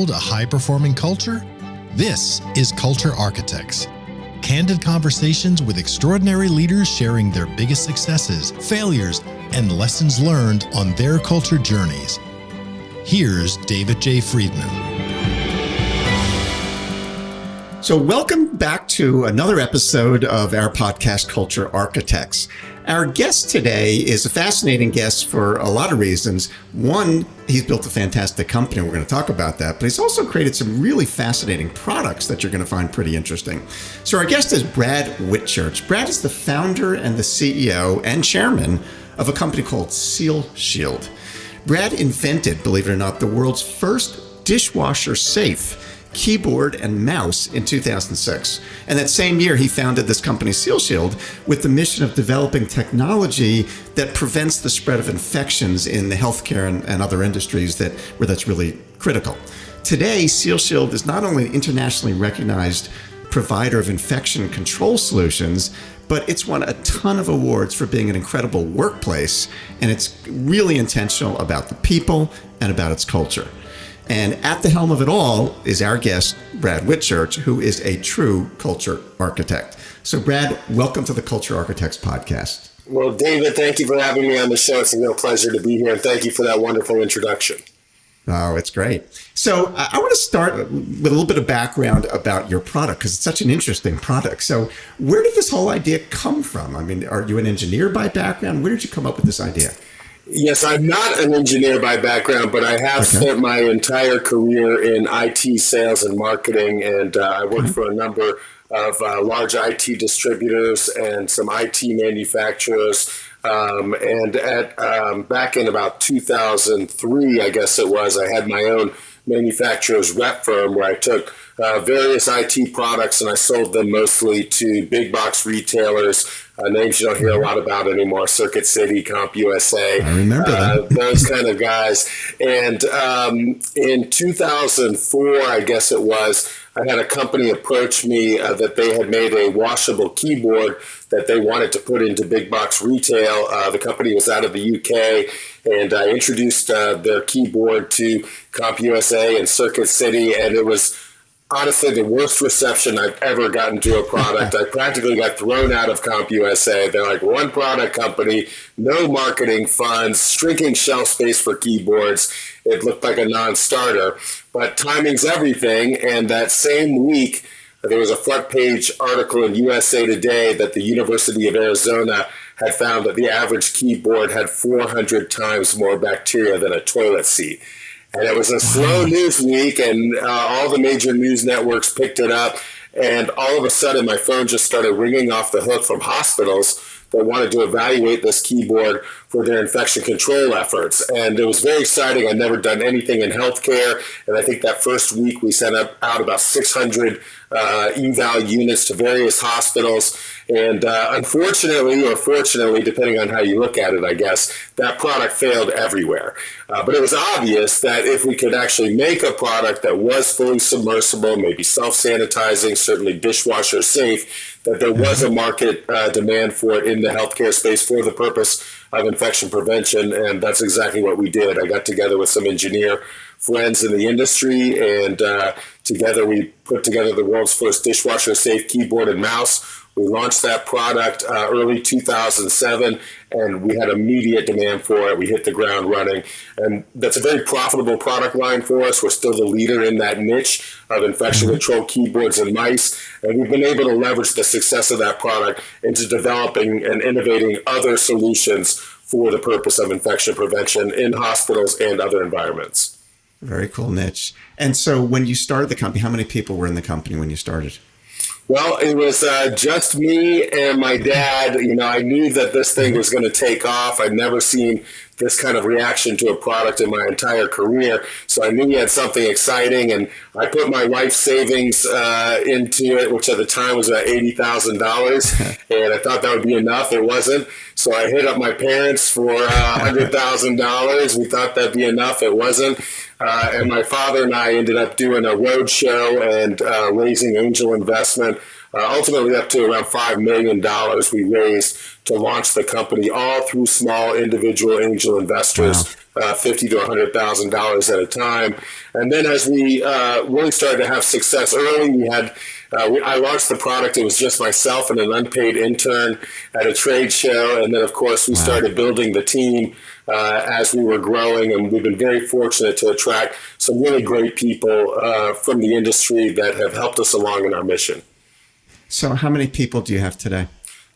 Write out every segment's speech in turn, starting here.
build a high-performing culture? This is Culture Architects. Candid conversations with extraordinary leaders sharing their biggest successes, failures, and lessons learned on their culture journeys. Here's David J. Friedman. So welcome back to another episode of our podcast, Culture Architects. Our guest today is a fascinating guest for a lot of reasons. One, he's built a fantastic company. We're going to talk about that. But he's also created some really fascinating products that you're going to find pretty interesting. So our guest is Brad Whitchurch. Brad is the founder and the CEO and chairman of a company called SealShield. Brad invented, believe it or not, the world's first dishwasher-safe keyboard and mouse in 2006. And that same year, he founded this company, SealShield, with the mission of developing technology that prevents the spread of infections in the healthcare and other industries where that's really critical. Today, SealShield is not only an internationally recognized provider of infection control solutions, but it's won a ton of awards for being an incredible workplace, and it's really intentional about the people and about its culture. And at the helm of it all is our guest, Brad Whitchurch, who is a true culture architect. So Brad, welcome to the Culture Architects podcast. Well, David, thank you for having me on the show. It's a real pleasure to be here, and thank you for that wonderful introduction. Oh, it's great. So I want to start with a little bit of background about your product, because it's such an interesting product. So where did this whole idea come from? I mean, are you an engineer by background? Where did you come up with this idea? Yes, I'm not an engineer by background, but I have spent my entire career in IT sales and marketing, and I worked for a number of large IT distributors and some IT manufacturers. Back in about 2003, I guess it was, I had my own manufacturer's rep firm where I took various IT products and I sold them mostly to big box retailers, names you don't hear a lot about anymore, Circuit City, CompUSA. I remember that. Those kind of guys. And in 2004, I guess it was, I had a company approach me that they had made a washable keyboard that they wanted to put into big box retail. The company was out of the UK, and I introduced their keyboard to CompUSA and Circuit City, and it was honestly the worst reception I've ever gotten to a product. I practically got thrown out of CompUSA. They're like, one product company, no marketing funds, shrinking shelf space for keyboards. It looked like a non-starter, but timing's everything. And that same week, there was a front page article in USA Today that the University of Arizona had found that the average keyboard had 400 times more bacteria than a toilet seat. And it was a slow news week, and all the major news networks picked it up. And all of a sudden, my phone just started ringing off the hook from hospitals that wanted to evaluate this keyboard for their infection control efforts. And it was very exciting. I'd never done anything in healthcare. And I think that first week we sent out about 600 eval units to various hospitals. And unfortunately, or fortunately, depending on how you look at it, I guess, that product failed everywhere. But it was obvious that if we could actually make a product that was fully submersible, maybe self-sanitizing, certainly dishwasher safe, that there was a market demand for it in the healthcare space for the purpose of infection prevention. And that's exactly what we did. I got together with some engineer friends in the industry, and together we put together the world's first dishwasher-safe keyboard and mouse. We launched that product early 2007, and we had immediate demand for it. We hit the ground running, and that's a very profitable product line for us. We're still the leader in that niche of infection control keyboards and mice, and we've been able to leverage the success of that product into developing and innovating other solutions for the purpose of infection prevention in hospitals and other environments. Very cool niche. And so when you started the company, how many people were in the company when you started? Well, it was just me and my dad. You know, I knew that this thing was going to take off. I'd never seen this kind of reaction to a product in my entire career. So I knew we had something exciting, and I put my life savings into it, which at the time was about $80,000, and I thought that would be enough. It wasn't. So I hit up my parents for $100,000. We thought that'd be enough. It wasn't. And my father and I ended up doing a road show and raising angel investment ultimately up to around $5 million we raised to launch the company, all through small individual angel investors. Wow. $50,000 to $100,000 at a time. And then as we really started to have success early, I launched the product. It was just myself and an unpaid intern at a trade show. And then, of course, we started building the team as we were growing. And we've been very fortunate to attract some really great people from the industry that have helped us along in our mission. So how many people do you have today?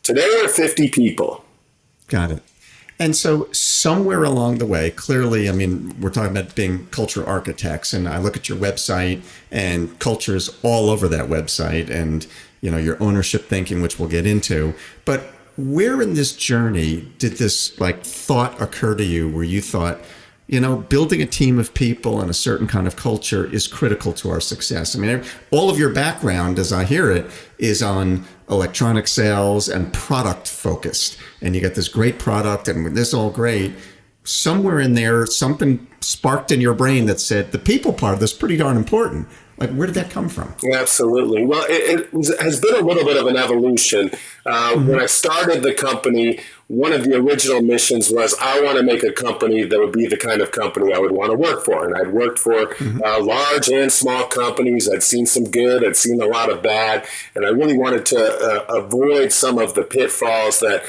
Today, we're 50 people. Got it. And so somewhere along the way, clearly, I mean, we're talking about being culture architects, and I look at your website and culture's all over that website and, your ownership thinking, which we'll get into. But where in this journey did this thought occur to you where you thought, building a team of people and a certain kind of culture is critical to our success? I mean, all of your background, as I hear it, is on electronic sales and product focused. And you got this great product and this all great. Somewhere in there, something sparked in your brain that said the people part of this is pretty darn important. Where did that come from? Absolutely. Well, it has been a little bit of an evolution. When I started the company, one of the original missions was I want to make a company that would be the kind of company I would want to work for. And I'd worked for large and small companies. I'd seen some good. I'd seen a lot of bad. And I really wanted to avoid some of the pitfalls that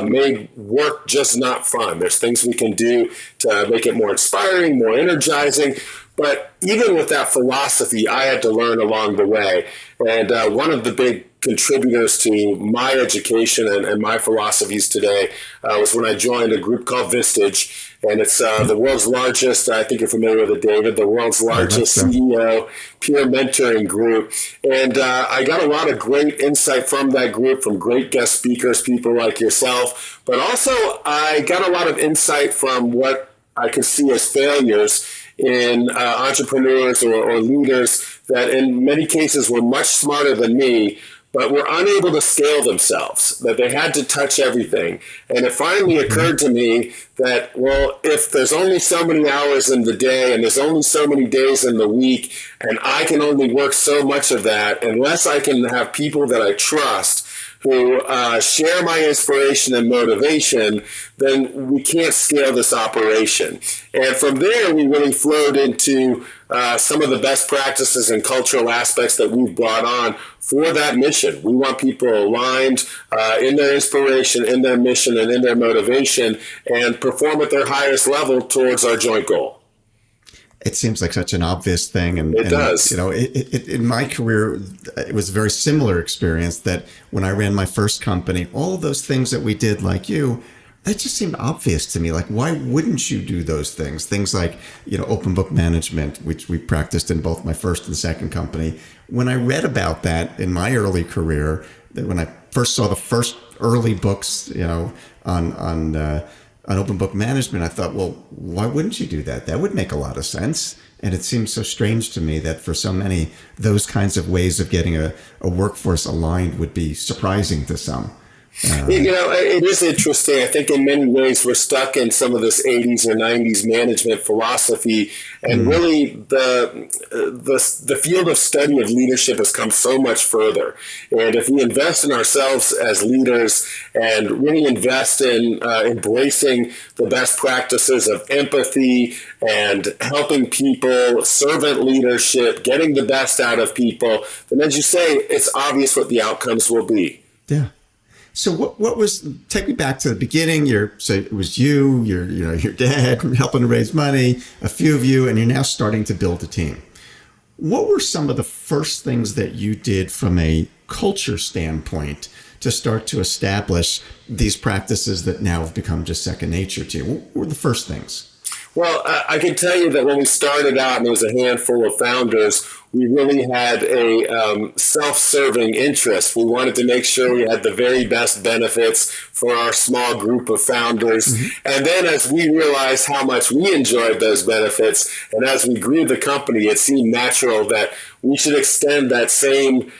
made work just not fun. There's things we can do to make it more inspiring, more energizing. But even with that philosophy, I had to learn along the way. And one of the big contributors to my education and my philosophies today was when I joined a group called Vistage. And it's the world's largest, I think you're familiar with it, David, the world's largest CEO peer mentoring group. And I got a lot of great insight from that group, from great guest speakers, people like yourself. But also I got a lot of insight from what I could see as failures in entrepreneurs or leaders that in many cases were much smarter than me, but were unable to scale themselves, that they had to touch everything. And it finally occurred to me that, well, if there's only so many hours in the day and there's only so many days in the week, and I can only work so much of that, unless I can have people that I trust who share my inspiration and motivation, then we can't scale this operation. And from there, we really flowed into some of the best practices and cultural aspects that we've brought on for that mission. We want people aligned in their inspiration, in their mission, and in their motivation, and perform at their highest level towards our joint goal. It seems like such an obvious thing. And it does. In my career, it was a very similar experience that when I ran my first company, all of those things that we did like you, that just seemed obvious to me. Why wouldn't you do those things? Things like, open book management, which we practiced in both my first and second company. When I read about that in my early career, when I first saw the first early books, on open book management, I thought, well, why wouldn't you do that? That would make a lot of sense. And it seems so strange to me that for so many, those kinds of ways of getting a workforce aligned would be surprising to some. It is interesting. I think in many ways we're stuck in some of this 80s or 90s management philosophy, and really the field of study of leadership has come so much further. And if we invest in ourselves as leaders and really invest in embracing the best practices of empathy and helping people, servant leadership, getting the best out of people, then as you say, it's obvious what the outcomes will be. Yeah. So what was, take me back to the beginning. So it was your dad helping to raise money, a few of you, and you're now starting to build a team. What were some of the first things that you did from a culture standpoint to start to establish these practices that now have become just second nature to you? What were the first things? Well, I can tell you that when we started out and there was a handful of founders, we really had a self-serving interest. We wanted to make sure we had the very best benefits for our small group of founders. And then as we realized how much we enjoyed those benefits, and as we grew the company, it seemed natural that we should extend that same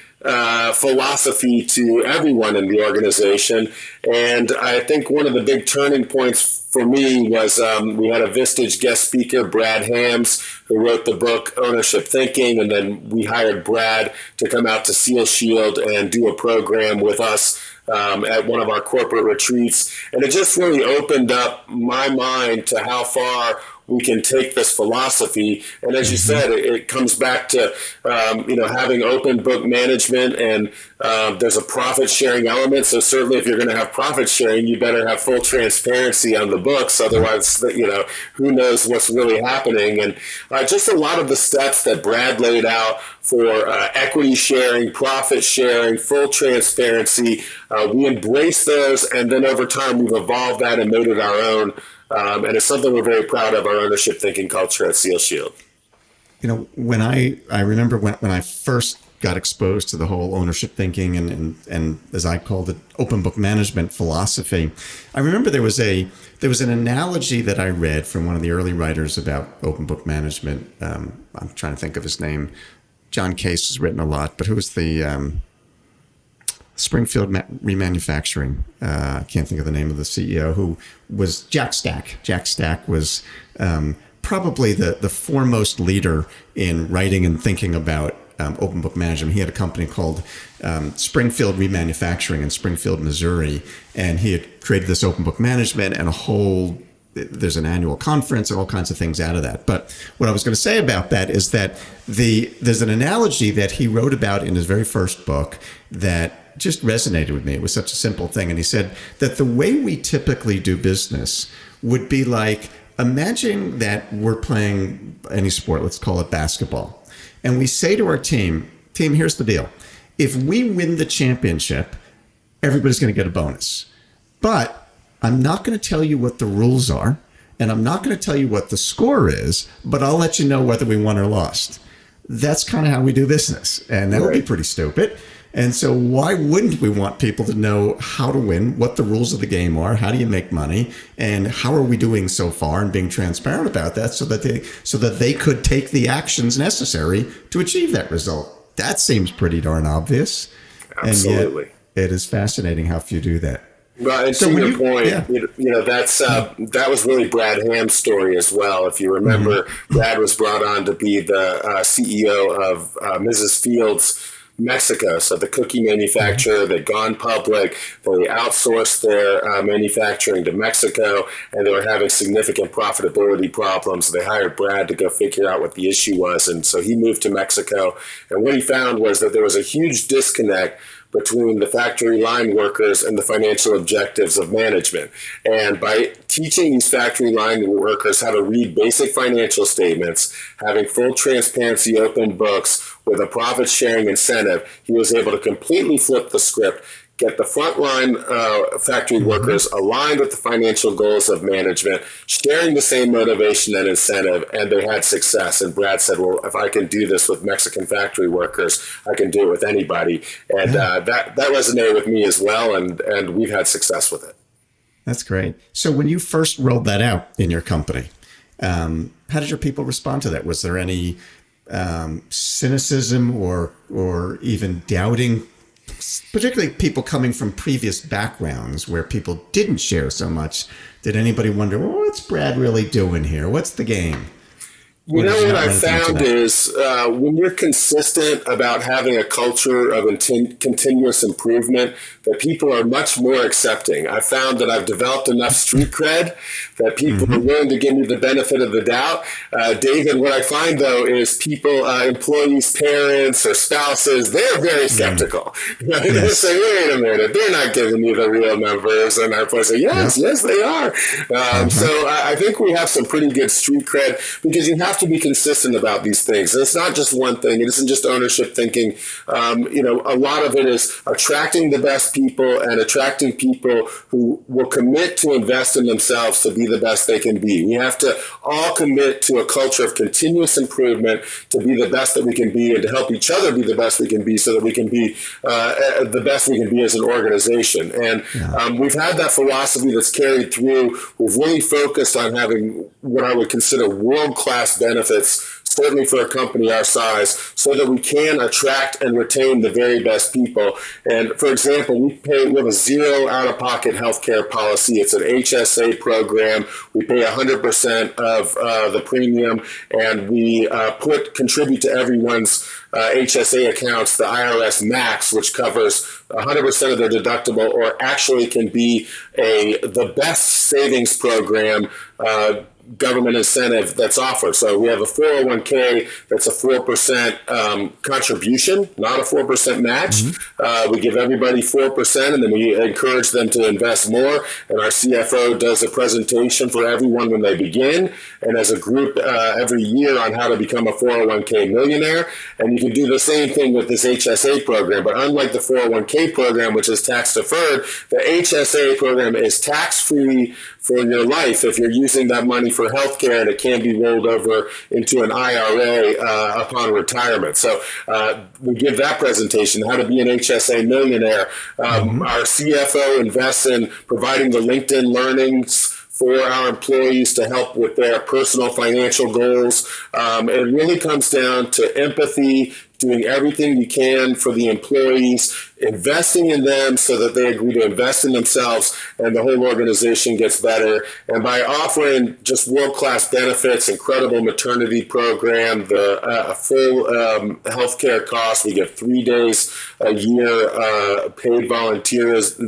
philosophy to everyone in the organization. And I think one of the big turning points for me was we had a Vistage guest speaker, Brad Hams, who wrote the book Ownership Thinking, and then we hired Brad to come out to Seal Shield and do a program with us at one of our corporate retreats. And it just really opened up my mind to how far we can take this philosophy. And as you said, it comes back to, having open book management, and there's a profit sharing element. So certainly if you're going to have profit sharing, you better have full transparency on the books. Otherwise, who knows what's really happening. And just a lot of the steps that Brad laid out for equity sharing, profit sharing, full transparency, we embrace those. And then over time, we've evolved that and made it our own. And it's something we're very proud of, our ownership thinking culture at Seal Shield. When I remember when I first got exposed to the whole ownership thinking and as I called it, open book management philosophy, I remember there was an analogy that I read from one of the early writers about open book management. I'm trying to think of his name. John Case has written a lot, but who was the Springfield Remanufacturing? I can't think of the name of the CEO, who was Jack Stack. Jack Stack was probably the foremost leader in writing and thinking about open book management. He had a company called Springfield Remanufacturing in Springfield, Missouri, and he had created this open book management and there's an annual conference and all kinds of things out of that. But what I was going to say about that is that there's an analogy that he wrote about in his very first book that just resonated with me. It was such a simple thing. And he said that the way we typically do business would be like, imagine that we're playing any sport, let's call it basketball. And we say to our team, here's the deal. If we win the championship, everybody's going to get a bonus. But I'm not going to tell you what the rules are, and I'm not going to tell you what the score is, but I'll let you know whether we won or lost. That's kind of how we do business. And that would be pretty stupid. And so why wouldn't we want people to know how to win, what the rules of the game are, how do you make money, and how are we doing so far, and being transparent about that so that they could take the actions necessary to achieve that result. That seems pretty darn obvious. Absolutely. And yet it is fascinating how few do that. Well, and so to your point, that was really Brad Ham's story as well. If you remember, Brad was brought on to be the CEO of Mrs. Fields Mexico, so the cookie manufacturer. They'd gone public, they outsourced their manufacturing to Mexico, and they were having significant profitability problems. They hired Brad to go figure out what the issue was, and so he moved to Mexico. And what he found was that there was a huge disconnect between the factory line workers and the financial objectives of management. And by teaching these factory line workers how to read basic financial statements, having full transparency, open books with a profit sharing incentive, he was able to completely flip the script, get the frontline factory workers aligned with the financial goals of management, sharing the same motivation and incentive, and they had success. And Brad said, well, if I can do this with Mexican factory workers, I can do it with anybody. And that resonated with me as well, and we've had success with it. That's great. So when you first rolled that out in your company, how did your people respond to that? Was there any cynicism or even doubting, particularly people coming from previous backgrounds where people didn't share so much? Did anybody wonder, well, what's Brad really doing here? What's the game? What I found is when you're consistent about having a culture of continuous improvement, that people are much more accepting. I found that I've developed enough street cred that people are willing to give me the benefit of the doubt. David, what I find, though, is people, employees, parents, or spouses, they're very skeptical. They say, wait a minute, they're not giving me the real numbers. And I say, yes, they are. So I think we have some pretty good street cred because you have to be consistent about these things. And it's not just one thing. It isn't just ownership thinking. A lot of it is attracting the best people and attracting people who will commit to invest in themselves to be the best they can be. We have to all commit to a culture of continuous improvement to be the best that we can be and to help each other be the best we can be so that we can be the best we can be as an organization. And we've had that philosophy that's carried through. We've really focused on having what I would consider world-class benefits certainly for a company our size, so that we can attract and retain the very best people. And for example, we have a zero out-of-pocket healthcare policy. It's an HSA program. We pay 100% of the premium, and we contribute to everyone's HSA accounts, the IRS Max, which covers 100% of their deductible, or actually can be the best savings program government incentive that's offered. So we have a 401k that's a 4% contribution, not a 4% match. We give everybody 4%, and then we encourage them to invest more. And our CFO does a presentation for everyone when they begin, and as a group every year, on how to become a 401k millionaire. And you can do the same thing with this HSA program. But unlike the 401k program, which is tax deferred, the HSA program is tax-free for your life if you're using that money for healthcare, and it can be rolled over into an IRA upon retirement. So we give that presentation, how to be an HSA millionaire. Our CFO invests in providing the LinkedIn learnings for our employees to help with their personal financial goals. It really comes down to empathy, doing everything you can for the employees, investing in them so that they agree to invest in themselves, and the whole organization gets better. And by offering just world-class benefits, incredible maternity program, the full healthcare costs, we get 3 days a year paid volunteerism,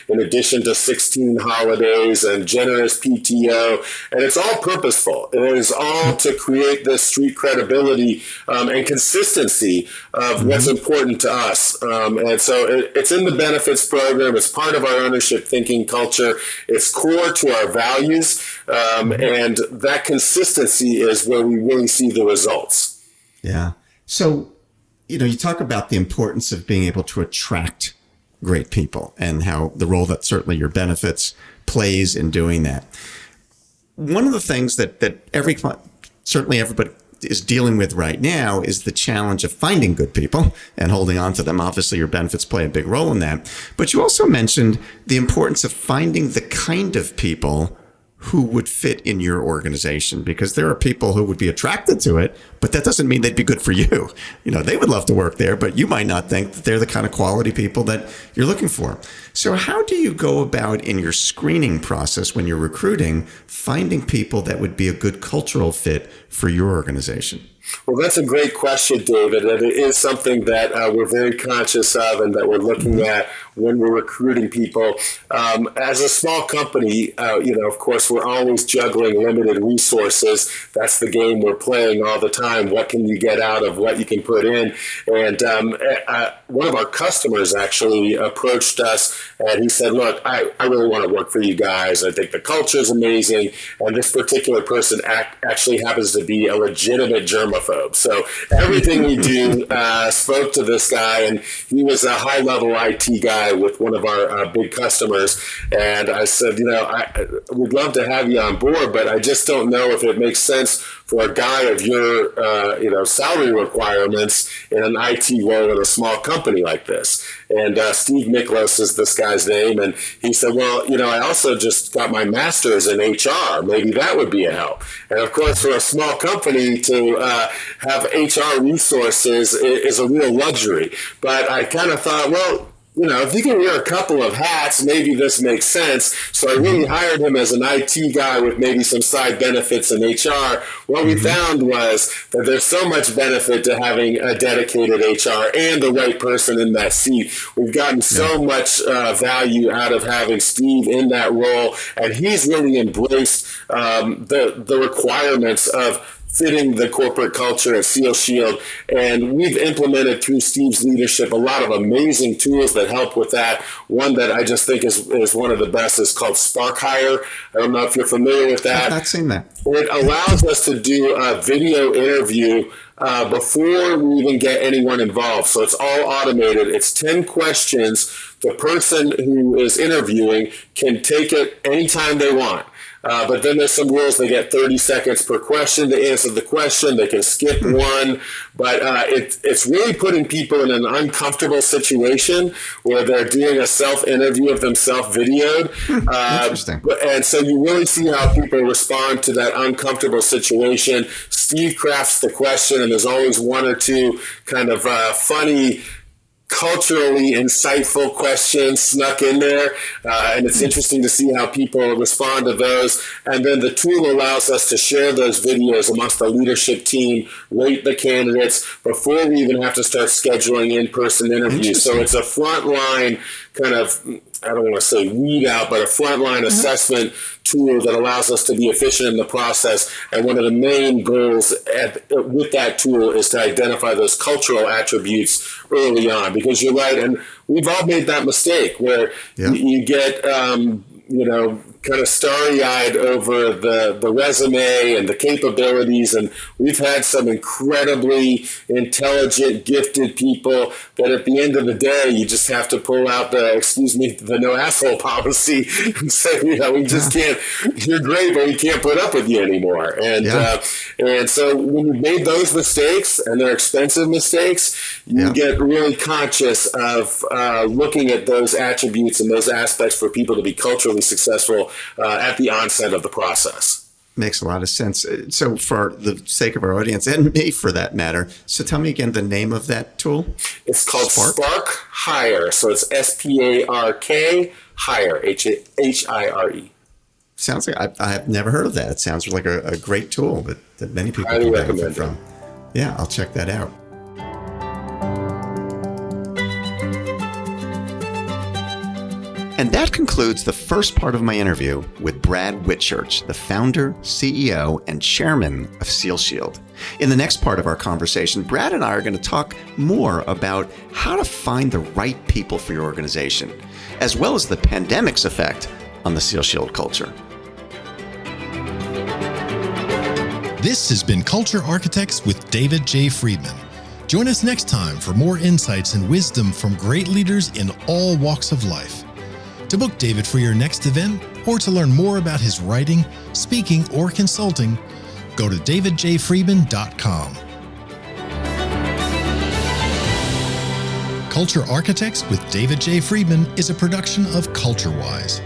in addition to 16 holidays and generous PTO. And it's all purposeful. It is all to create this street credibility and consistency of what's important to us. And so it's in the benefits program. It's part of our ownership thinking culture. It's core to our values. And that consistency is where we really see the results. Yeah. So, you talk about the importance of being able to attract great people, and how the role that certainly your benefits plays in doing that. One of the things that certainly everybody is dealing with right now is the challenge of finding good people and holding on to them. Obviously, your benefits play a big role in that. But you also mentioned the importance of finding the kind of people who would fit in your organization, because there are people who would be attracted to it, but that doesn't mean they'd be good for you. They would love to work there, but you might not think that they're the kind of quality people that you're looking for. So how do you go about in your screening process when you're recruiting, finding people that would be a good cultural fit for your organization? Well, that's a great question, David, and it is something that we're very conscious of and that we're looking at when we're recruiting people. As a small company, of course, we're always juggling limited resources. That's the game we're playing all the time. What can you get out of what you can put in? And one of our customers actually approached us, and he said, look, I really want to work for you guys. I think the culture is amazing. And this particular person actually happens to be a legitimate germaphobe. So everything we do spoke to this guy, and he was a high-level IT guy with one of our big customers. And I said, I would love to have you on board, but I just don't know if it makes sense for a guy of your, salary requirements in an IT role in a small company like this. And Steve Miklos is this guy's name. And he said, well, I also just got my master's in HR. Maybe that would be a help. And of course, for a small company to have HR resources is a real luxury. But I kind of thought, well, if you can wear a couple of hats, maybe this makes sense. So I really hired him as an IT guy with maybe some side benefits in HR. What we found was that there's so much benefit to having a dedicated HR and the right person in that seat. We've gotten so much value out of having Steve in that role, and he's really embraced the requirements of fitting the corporate culture at Seal Shield. And we've implemented through Steve's leadership a lot of amazing tools that help with that. One that I just think is one of the best is called Spark Hire. I don't know if you're familiar with that. I've not seen that. It allows us to do a video interview before we even get anyone involved. So it's all automated. It's 10 questions. The person who is interviewing can take it anytime they want. But then there's some rules. They get 30 seconds per question to answer the question. They can skip one. But it's really putting people in an uncomfortable situation where they're doing a self-interview of themselves videoed. Interesting. And so you really see how people respond to that uncomfortable situation. Steve crafts the question, and there's always one or two kind of funny, culturally insightful questions snuck in there, and it's interesting to see how people respond to those. And then the tool allows us to share those videos amongst the leadership team, rate the candidates before we even have to start scheduling in-person interviews. So it's a frontline kind of, I don't want to say weed out, but a frontline assessment tool that allows us to be efficient in the process. And one of the main goals with that tool is to identify those cultural attributes early on, because you're right. And we've all made that mistake where you get, kind of starry-eyed over the resume and the capabilities, and we've had some incredibly intelligent, gifted people that at the end of the day, you just have to pull out the no asshole policy and say, we just can't, you're great, but we can't put up with you anymore. And so when you've made those mistakes, and they're expensive mistakes, you get really conscious of looking at those attributes and those aspects for people to be culturally successful at the onset of the process. Makes a lot of sense. So for the sake of our audience, and me for that matter, so tell me again the name of that tool. It's called Spark Hire. So it's SPARK Hire, HIRE. Sounds like I have never heard of that. It sounds like a great tool that many people Highly can benefit recommend from. Yeah, I'll check that out. And that concludes the first part of my interview with Brad Whitchurch, the founder, CEO, and chairman of Seal Shield. In the next part of our conversation, Brad and I are going to talk more about how to find the right people for your organization, as well as the pandemic's effect on the Seal Shield culture. This has been Culture Architects with David J. Friedman. Join us next time for more insights and wisdom from great leaders in all walks of life. To book David for your next event, or to learn more about his writing, speaking, or consulting, go to davidjfriedman.com. Culture Architects with David J. Friedman is a production of CultureWise.